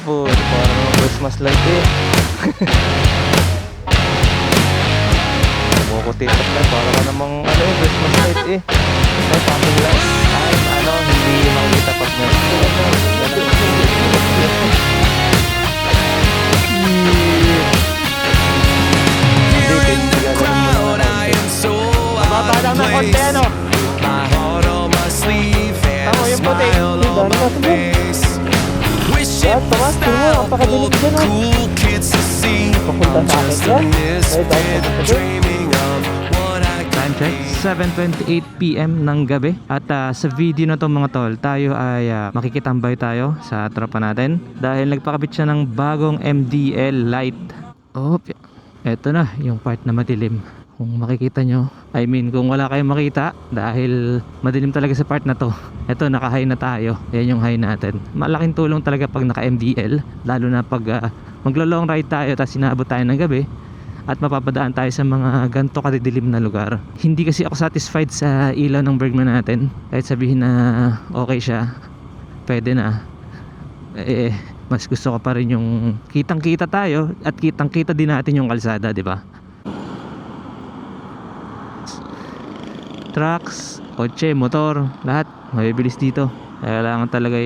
po, parang Christmas light eh. Kumukutit na, para ka namang ano eh, Christmas light eh. Ay, topping light. Ay, ano, hindi makikita pag may mababa lang ng konti ano. Tama yung puti. Yan, Tomas, tingnan mo, napakadilig dyan oh. Papunta sa akin yan. Ay, dahil sa Time check, 7:28 PM ng gabi. At sa video na to mga tol, tayo ay makikitambay tayo sa tropa natin dahil nagpakabit siya ng bagong MDL light. Oh, eto na yung part na madilim. Kung makikita nyo, I mean kung wala kayong makita dahil madilim talaga sa part na to. Eto, naka-high na tayo. Yan yung high natin. Malaking tulong talaga pag naka-MDL, lalo na pag maglo-long ride tayo tapos sinabot tayo ng gabi at mapapadaan tayo sa mga ganto kadidilim na lugar. Hindi kasi ako satisfied sa ilaw ng Bergman natin. Kahit sabihin na okay siya, pwede na, mas gusto ko pa rin yung kitang kita tayo at kitang kita din natin yung kalsada, di ba? Trucks, kotse, motor, lahat mabibilis dito. Kailangan talaga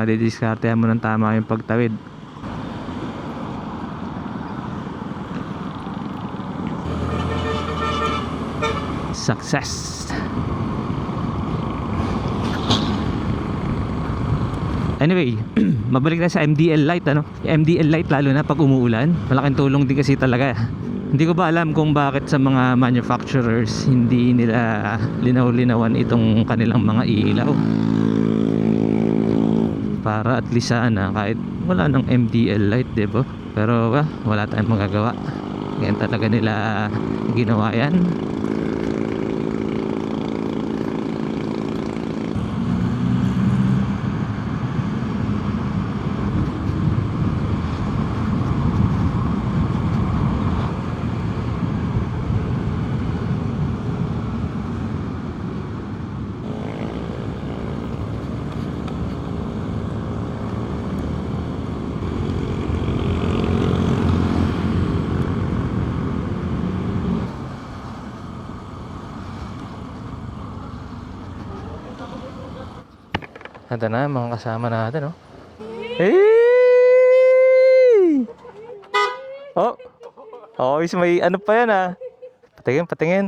didiskartehan mo ng tama yung pagtawid. Success. Anyway, mabalik na sa MDL light ano. MDL light lalo na pag umuulan, malaking tulong din kasi talaga. Hindi ko ba alam kung bakit sa mga manufacturers hindi nila linaw-linawan itong kanilang mga ilaw. Para at least sana kahit wala ng MDL light, diba? Pero wala tayong magagawa. Ganyan talaga nila ginawa yan. Ito na mga kasama natin, oh. Hey! Oh! Oh, may ano pa yan, ah. Patingin, patingin.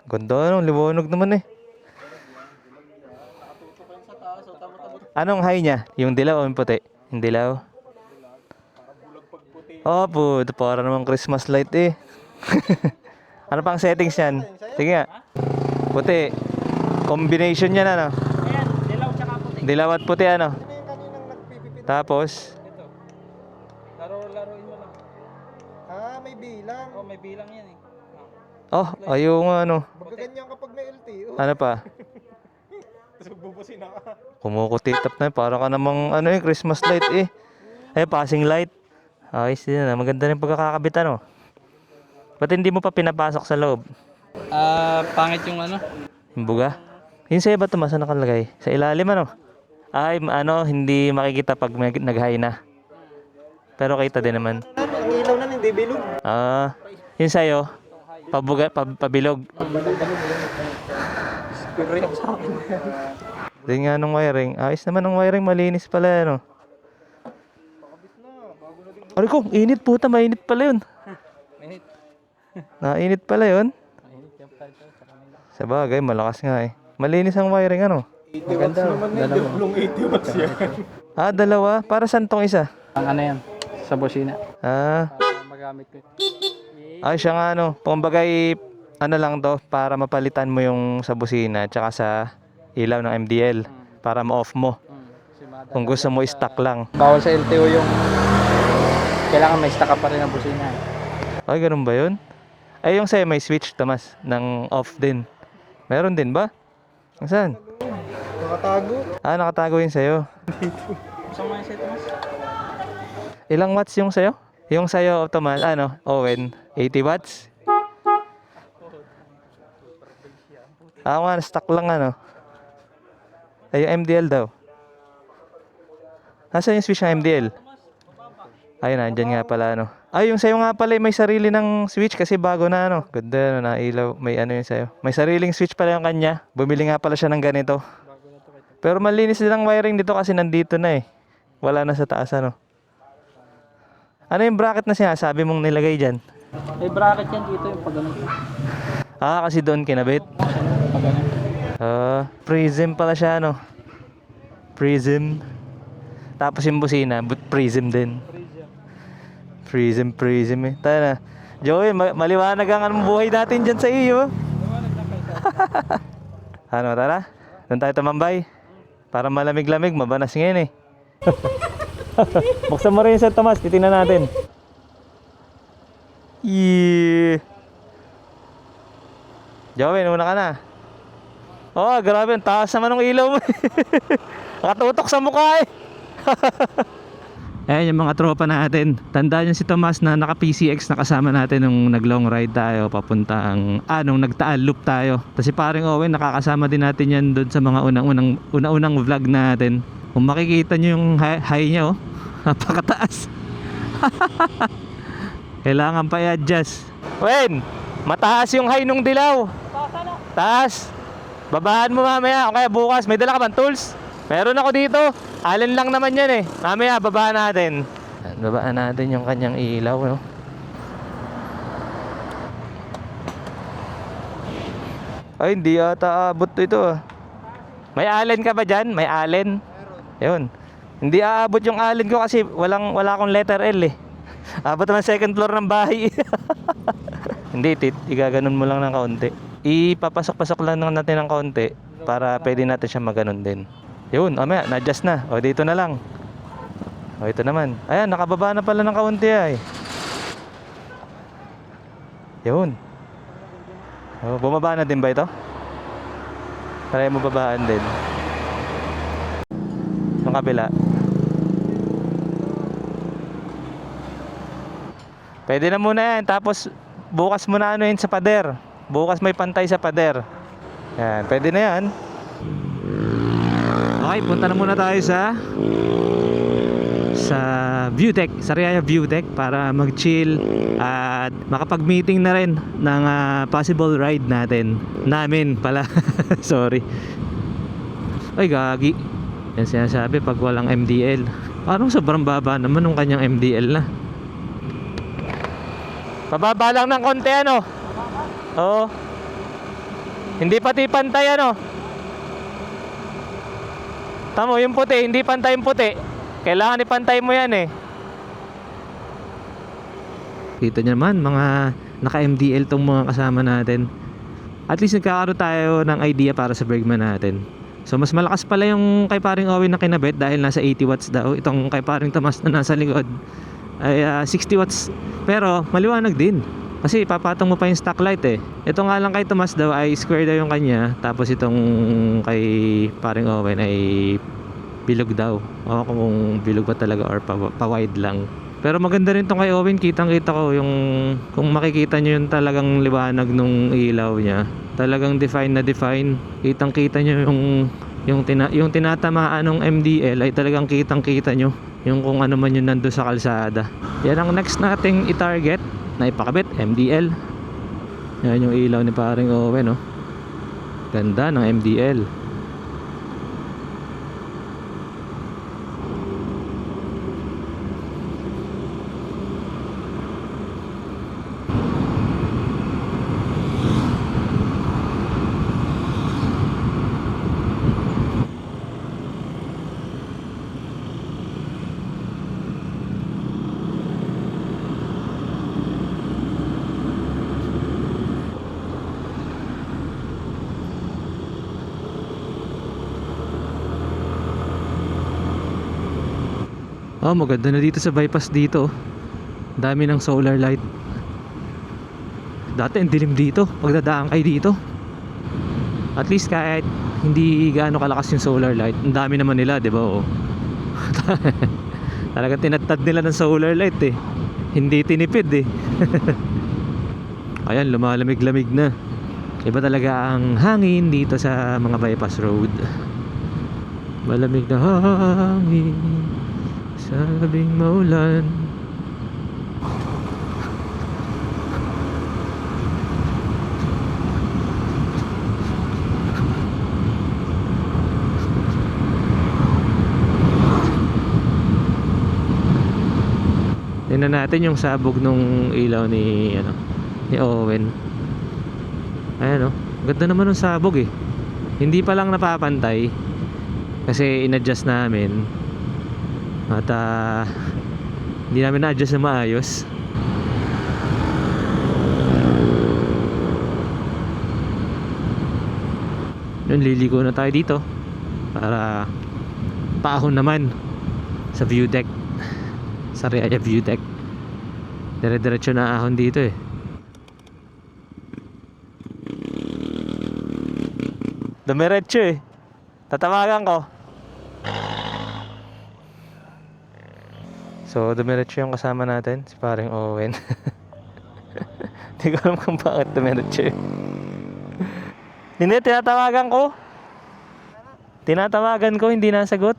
Ganda, no? Liwanag naman, eh. Anong high niya? Yung dilaw o yung puti? Yung dilaw. Oh, puto. Para namang Christmas light, eh. Ano pang settings yan? Sige nga. Puti. Combination yan, ano? Dilaw at puti ano. Tapos laro-laruin mo lang. May bilang. Oh, may bilang yan eh. oh, ayun ano. Ganyan kapag may LTO. Ano pa? Tapos bubusin ka. Kumukutitap na, para ka namang ano eh, Christmas light eh. Ay, passing light. Ayos din na. Maganda rin pagkakabit ano. Ba't hindi mo pa pinapasok sa loob? Pangit yung ano. Yung buga? Yung sa'yo ba ito masa nakalagay? Sa ilalim ano? Ay, ano, hindi makikita pag nag-high na. Pero kita din naman. Ang ilaw na hindi bilog. Yun sa'yo, pabilog. Pag-react sa akin. Din nga nung wiring. Ayos naman ng wiring, malinis pala ano. Aray ko, init puta, mainit pala yun. Minute. Nainit pala yun. Sa bagay, malakas nga eh. Malinis ang wiring ano. 80 watts naman eh. Deblong 80 watts yan. Dalawa. Para saan tong isa? Ang ano yan? Sa busina. Para Magamit ko. ay siya nga ano. Kumbagay, ano lang to, para mapalitan mo yung sa busina tsaka sa ilaw ng MDL. Para ma-off mo. Kung gusto mo, stock lang. Bawal sa LTO yung kailangan may stock ka pa rin ang busina. Ay, ganun ba yun? Ay, yung sa'yo may switch, Tomas, ng off din. Meron din ba? Saan? Nakatago. Nakatago yun sa'yo. Saan mo yung set mas? Ilang watts yung sa'yo? Yung sa'yo, Tomas, Owen, 80 watts? Nga, stock lang ano. Ay, yung MDL daw. Nasaan yung switch ng MDL? Ayun, nandyan nga pala, ano. Ay, yung sa'yo nga pala, may sarili ng switch kasi bago na, ano. Ganda, ano, nailaw. May ano yun sa'yo. May sariling switch pala yung kanya. Bumili nga pala siya ng ganito. Pero malinis din ang wiring dito kasi nandito na eh. Wala na sa taas, ano. Ano yung bracket na sinasabi mong nilagay dyan? May bracket yan dito yung pag ganun. Ah, kasi doon kinabit. Pag ganun. Prism pala siya, ano. Prism. Tapos yung busina, but prism din. Prism eh. Tayo na. Joey, maliwanag ang anong buhay natin dyan sa iyo. Ano, tara? Doon tayo tumambay. Para malamig-lamig, mabanas ngayon eh. Buksan mo rin sa Tomas, titingnan natin. Yeah. Joey, una ka na. Oh, grabe, ang taas naman ng ilaw mo. Nakatutok sa mukha eh. Ayan yung mga tropa natin. Tandaan nyo si Tomas na naka PCX na kasama natin nung nag long ride tayo papuntang nung nagtaal loop tayo. Kasi paring Owen nakakasama din natin yan doon sa mga unang vlog natin. Kung makikita nyo yung high niya, oh, napakataas. Kailangan pa i-adjust. Wen, mataas yung high nung dilaw. Taas. Babahan mo mamaya o kaya bukas. May dala ka bang tools? Meron ako dito. Alin lang naman yan eh. Mamaya babaan natin. Babaan natin yung kanyang ilaw, no? Ay, hindi ata abot ito ah. May allen ka ba dyan? May allen? Yun. Hindi aabot yung allen ko kasi wala akong letter L eh. Abot naman second floor ng bahay. Hindi, igaganon mo lang ng kaunti. Ipapasok-pasok lang natin ng kaunti para pwede natin siya maganon din. Yun, mamaya, na-adjust na. O, dito na lang. O, ito naman. Ayan, nakababa na pala ng kaunti ay. Yun. O, bumaba na din ba ito? Try mo babaan din. Yung kabila. Pwede na muna yan. Tapos, bukas mo na ano yun sa pader. Bukas may pantay sa pader. Yan, pwede na yan. Okay, punta na muna tayo sa Viewtech, Sariaya Viewtech para mag-chill at makapag-meeting na rin ng possible ride namin pala. Sorry. Ay, gagi. Yan sinasabi pag walang MDL. Parang sobrang baba naman ng kanyang MDL na. Pababa lang ng konti, ano? Oo. Hindi pati pantay, ano? Tamo, yung puti, hindi pantay yung puti. Kailangan ipantay mo yan eh. Kita nyo naman, mga naka-MDL tong mga kasama natin. At least nagkakaroon tayo ng idea para sa Bergman natin. So mas malakas pala yung kay paring Owen na kinabit dahil nasa 80 watts daw. Itong kay paring Tomas na nasa likod ay 60 watts. Pero maliwanag din. Kasi papatong mo pa yung stock light eh. Ito nga lang kay Tomas daw ay square daw yung kanya. Tapos itong kay paring Owen ay bilog daw. O kung bilog ba talaga or pa-wide lang. Pero maganda rin tong kay Owen. Kitang kita ko yung kung makikita nyo yung talagang liwanag nung ilaw niya. Talagang define na define. Kitang kita nyo yung tinatamaan ng MDL ay talagang kitang kita nyo yung kung ano man yun nando sa kalsada. Yan ang next nating i-target na ipakabit, MDL. Yan yung ilaw ni paring Owen, oh. Ganda ng MDL. Oh, maganda na dito sa bypass dito. Dami ng solar light. Dati ang dilim dito pagdadaan kayo dito. At least kahit hindi gaano kalakas yung solar light, ang dami naman nila, di ba? Oh. Talagang tinatad nila ng solar light eh. Hindi tinipid eh. Ayan, lumalamig-lamig na. Iba talaga ang hangin dito sa mga bypass road. Malamig na hangin. sabing maulan. Tingnan natin yung sabog nung ilaw ni ni Owen. Ayan, oh. Ganda naman ng sabog eh. Hindi pa lang napapantay kasi in-adjust namin. At hindi namin na-adjust na maayos. Yun, liliko na tayo dito para paahon naman sa view deck, sa Sariaya view deck. Dire-diretso na ahon dito eh. Dumiretso eh. Tatawagan ko. So dumiretso yung kasama natin, si paring Owen. Hindi ko alam kung bakit dumiretso eh. Hindi, tinatawagan ko. Tinatawagan ko, hindi nasagot.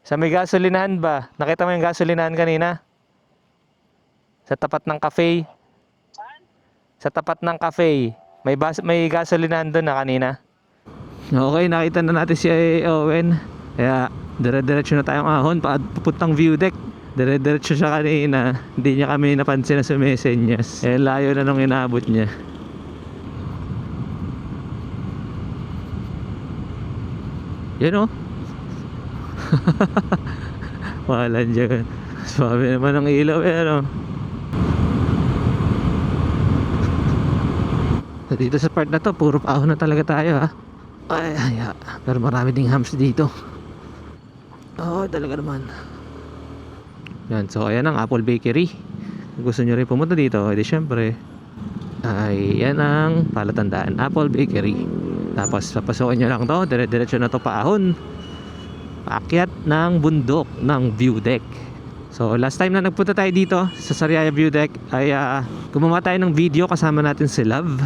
Sa may gasolinahan ba? Nakita mo yung gasolinahan kanina? Sa tapat ng cafe. Sa tapat ng cafe. May gasolinahan doon na kanina. Okay, nakita na natin si Owen. Kaya dire-diretso na tayong ahon papuntang view deck. Dire-diretso siya kanina. Hindi niya kami napansin na sumesenyas. Layo na nung inabot niya. Yan o. Wala dyan. Swabe naman ang ilaw eh. Dito sa part na to, puro paahon na talaga tayo ha. Pero marami ding hams dito. Talaga naman. Yan, so ayan ang Apple Bakery. Kung gusto nyo rin pumunta dito, edi syempre yan ang palatandaan, Apple Bakery. Tapos papasokin nyo lang to, dire-diretso na to paahon, paakyat ng bundok ng view deck. So last time na nagpunta tayo dito sa Sariaya view deck ay gumawa tayo ng video kasama natin si Love.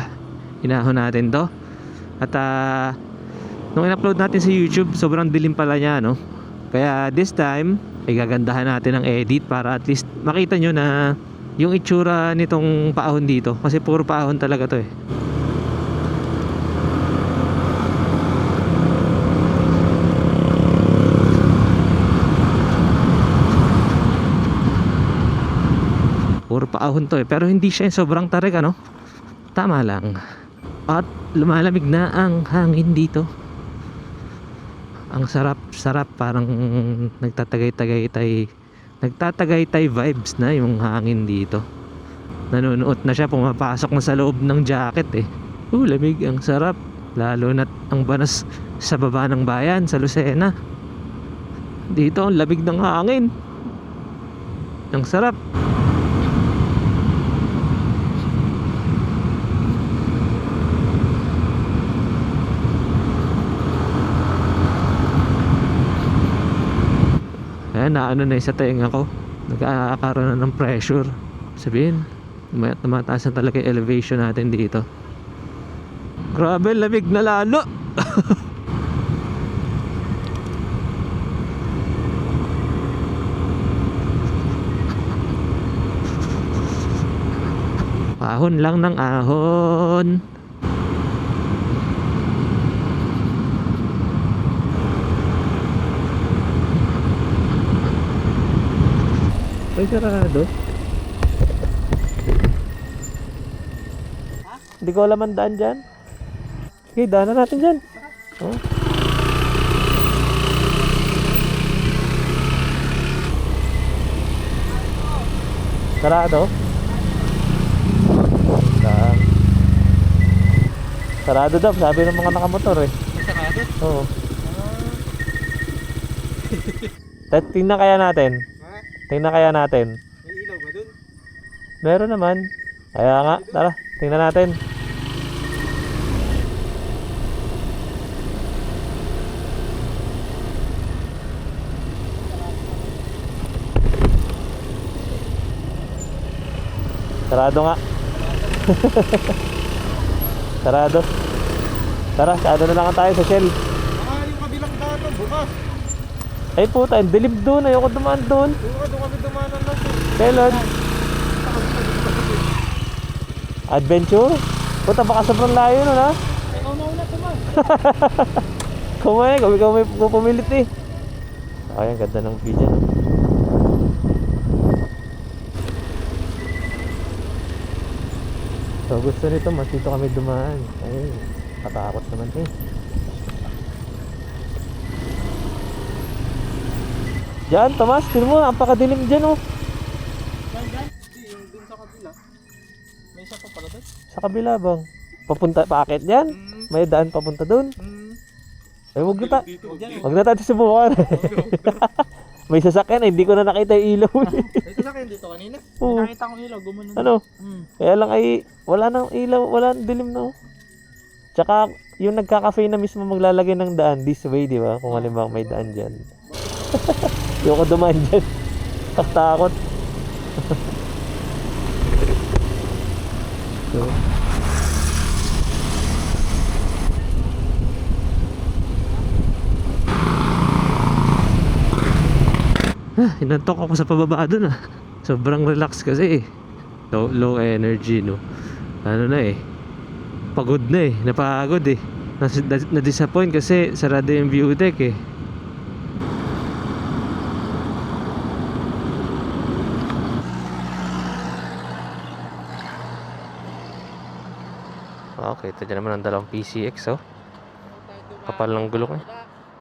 Inahon natin to. At nung in-upload natin sa YouTube, sobrang dilim pala niya, no? Kaya this time ay gagandahan natin ang edit para at least makita nyo na yung itsura nitong paahon dito. Kasi puro paahon talaga to eh. Puro paahon to eh. Pero hindi siya sobrang tarik, ano? Tama lang. At lumalamig na ang hangin dito. Ang sarap, parang nagtatagaytay vibes na yung hangin dito. Nanunuot na siya, pumapasok na sa loob ng jacket eh. Lamig, ang sarap. Lalo na't ang banas sa baba ng bayan, sa Lucena. Dito ang lamig ng hangin. Ang sarap. Naano na isa tayong ako, nagkakaroon na ng pressure. Sabihin, tumataas na talaga yung elevation natin dito. Grabe, lamig na lalo. Ahon lang ng ahon. Ay, sarado. Hindi ko alam ang daan dyan. Okay, daanan natin dyan. Sarado? Sarado daw, sabi ng mga nakamotor eh. Sarado? Oo. Tingnan kaya natin. Tingnan kaya natin. May ilaw ba dun? Meron naman. Kaya nga, tara, tingnan natin. Sarado nga. Sarado. Tara, saado na lang tayo sa Shell. Yung kabilang daan bukas. Ay puta, ang dilim doon. Ayoko dumaan doon. Doon kami dumanan lang. Kailan? Adventure? Puta, baka sobrang layo nun ha? Ikaw na una tuman. Kumain, ikaw may pupumilit eh. Ay, ang ganda ng video. No? So gusto nito, mas dito kami dumaan. Ay, katakot naman eh. Diyan, Tomas, tignan mo, ang pakadilim dyan oh. Diyan? Hindi, yung dun sa kabila. May isa pa pala doon. Sa kabila bang? Papunta, paakit dyan? May daan papunta doon? Ay, wag na wag na tayo subukan. May sasakyan eh, hindi ko na nakita yung ilaw. May sasakyan dito kanina. Oo. Nakita kong ilaw, gumanon. Ano? Kaya lang ay, wala nang ilaw, wala nang dilim na oh. Tsaka, yung nagka-cafe na mismo maglalagay ng daan this way, di ba? Kung halimbawa may daan dyan. Yung ko dumaan dyan. Takot. So, inantok ako sa pababa dun ah. Sobrang relax kasi eh. Low energy no. Ano na eh. Pagod na eh. Napagod eh. Na-disappoint kasi sarado yung view deck eh. Okay, ito dyan naman ang dalawang PCX oh. Kapal ng gulong eh.